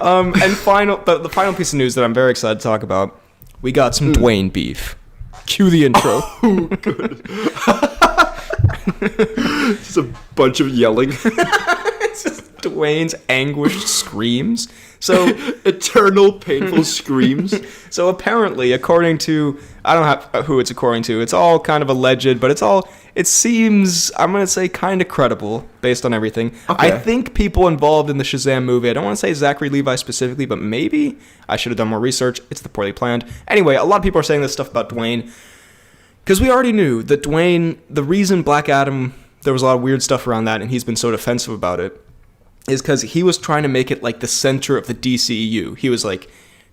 And the final piece of news that I'm very excited to talk about, we got some Dwayne beef. Cue the intro. Oh, good. Just a bunch of yelling. It's just Dwayne's anguished screams. So eternal painful screams. So apparently, according to, I don't know who it's according to, it's all kind of alleged, but it seems, I'm going to say, kind of credible based on everything. Okay. I think people involved in the Shazam movie, I don't want to say Zachary Levi specifically, but maybe I should have done more research. It's the poorly planned. Anyway, a lot of people are saying this stuff about Dwayne, because we already knew that Dwayne, the reason Black Adam, there was a lot of weird stuff around that, and he's been so defensive about it, is because he was trying to make it like the center of the DCEU. He was like,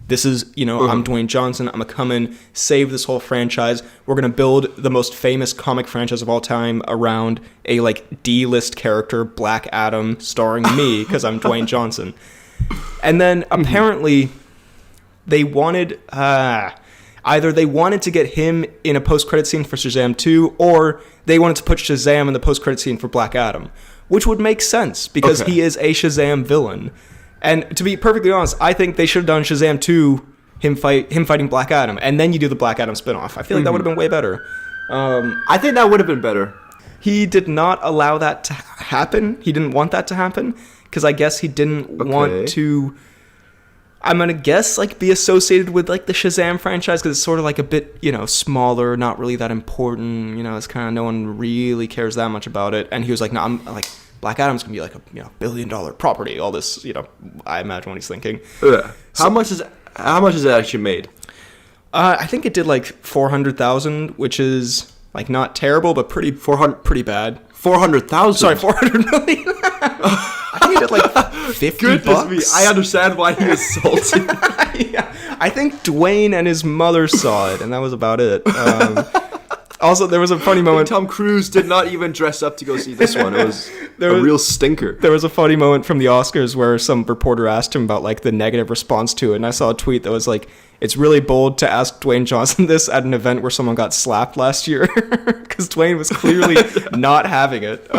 this is, I'm Dwayne Johnson. I'm going to come in, save this whole franchise. We're going to build the most famous comic franchise of all time around a like D-list character, Black Adam, starring me because I'm Dwayne Johnson. And then apparently they wanted, either they wanted to get him in a post-credit scene for Shazam 2, or they wanted to put Shazam in the post-credit scene for Black Adam, which would make sense because he is a Shazam villain. And to be perfectly honest, I think they should have done Shazam 2, him fighting Black Adam, and then you do the Black Adam spinoff. I feel like that would have been way better. I think that would have been better. He did not allow that to happen. He didn't want that to happen because I guess he didn't want to, I'm going to guess, like, be associated with, like, the Shazam franchise because it's sort of, like, a bit, smaller, not really that important. It's kind of, no one really cares that much about it. And he was like, no, I'm, like, Black Adam's going to be, like, a $1 billion property. All this, I imagine what he's thinking. How much is it actually made? I think it did, like, 400,000, which is, like, not terrible, but pretty bad. 400,000? Sorry, 400 million? I think it did, like, 50 bucks. Me, I understand why he was salty. Yeah, I think Dwayne and his mother saw it, and that was about it. Also, there was a funny moment. Tom Cruise did not even dress up to go see this one. It was a real stinker. There was a funny moment from the Oscars where some reporter asked him about, like, the negative response to it, and I saw a tweet that was like, it's really bold to ask Dwayne Johnson this at an event where someone got slapped last year, because Dwayne was clearly not having it.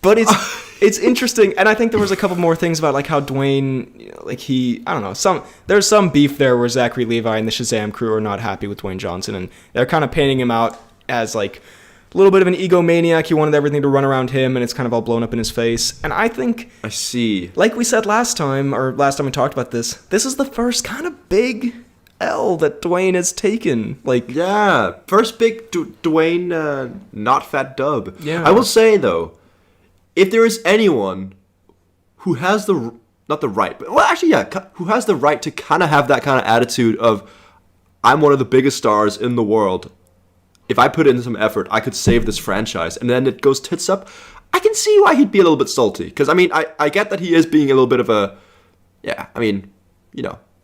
But it's interesting, and I think there was a couple more things about, like, how Dwayne, like, I don't know, there's some beef there where Zachary Levi and the Shazam crew are not happy with Dwayne Johnson, and they're kind of painting him out as, like, a little bit of an egomaniac. He wanted everything to run around him, and it's kind of all blown up in his face. And I think, I see, like we said last time we talked about this is the first kind of big L that Dwayne has taken. Like, yeah, first big Dwayne not fat dub. Yeah. I will say, though, if there is anyone who has who has the right to kind of have that kind of attitude of, I'm one of the biggest stars in the world, if I put in some effort, I could save this franchise, and then it goes tits up, I can see why he'd be a little bit salty. Because, I mean, I get that he is being a little bit of a,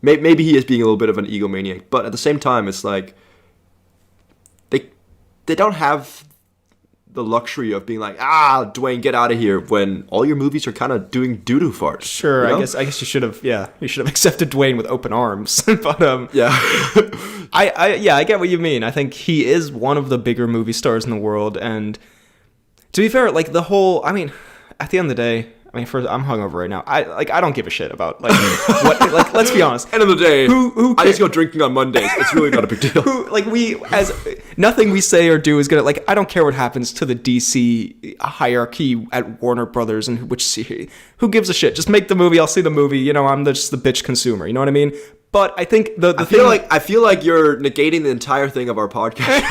maybe he is being a little bit of an egomaniac, but at the same time, it's like, they don't have the luxury of being like, Dwayne, get out of here, when all your movies are kind of doing doo-doo farts. Sure, I guess you should have accepted Dwayne with open arms. But yeah. I get what you mean. I think he is one of the bigger movie stars in the world, and to be fair, like, at the end of the day, first, I'm hungover right now. I don't give a shit about, like, what, like, let's be honest. End of the day, who I just go drinking on Mondays. It's really not a big deal. Nothing we say or do is gonna, like, I don't care what happens to the DC hierarchy at Warner Brothers and which series. Who gives a shit? Just make the movie. I'll see the movie. I'm just the bitch consumer. You know what I mean? But I think I feel like you're negating the entire thing of our podcast.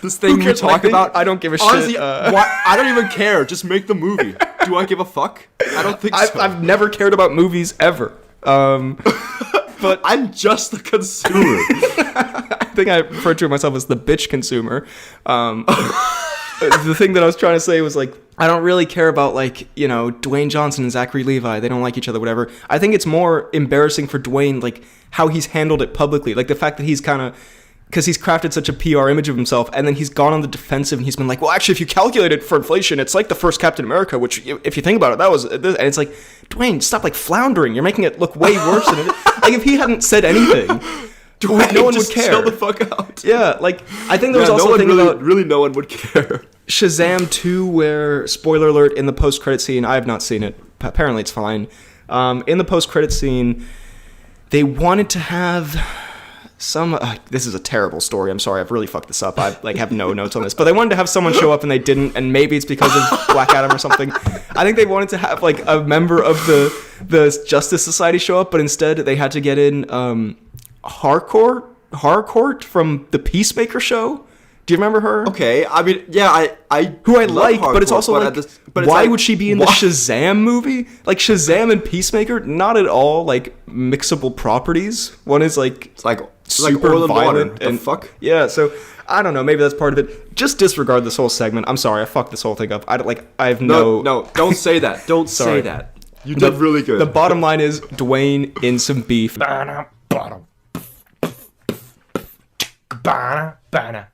This thing we talk about, I don't give a honestly, shit. I don't even care. Just make the movie. Do I give a fuck? I don't think so. I've never cared about movies ever. But I'm just the consumer. I think I refer to myself as the bitch consumer. The thing that I was trying to say was, like, I don't really care about, like, Dwayne Johnson and Zachary Levi. They don't like each other, whatever. I think it's more embarrassing for Dwayne, like, how he's handled it publicly. Like, the fact that he's kind of, because he's crafted such a PR image of himself, and then he's gone on the defensive, and he's been like, well, actually, if you calculate it for inflation, it's like the first Captain America, which, if you think about it, that was, and it's like, Dwayne, stop, like, floundering. You're making it look way worse than it is. Like, if he hadn't said anything, Dwayne, no one would care. Chill the fuck out. Yeah, like, I think there was also a thing about really no one would care. Shazam 2, where, spoiler alert, in the post-credit scene, I have not seen it, apparently it's fine, In the post-credit scene, they wanted to have some. This is a terrible story. I'm sorry, I've really fucked this up. I have no notes on this, but they wanted to have someone show up and they didn't, and maybe it's because of Black Adam or something. I think they wanted to have a member of the Justice Society show up, but instead they had to get in Harcourt from the Peacemaker show. Do you remember her? Okay, I mean, yeah, who I like, Harcourt, but it's also why would she be in the Shazam movie? Like Shazam and Peacemaker, not at all mixable properties. One is super oil and violent water. The fuck? Yeah, so I don't know. Maybe that's part of it. Just disregard this whole segment. I'm sorry, I fucked this whole thing up. I have no. No, don't say that. Don't say that. You did really good. The bottom line is Dwayne in some beef. Bana, bottom. Bana, bana.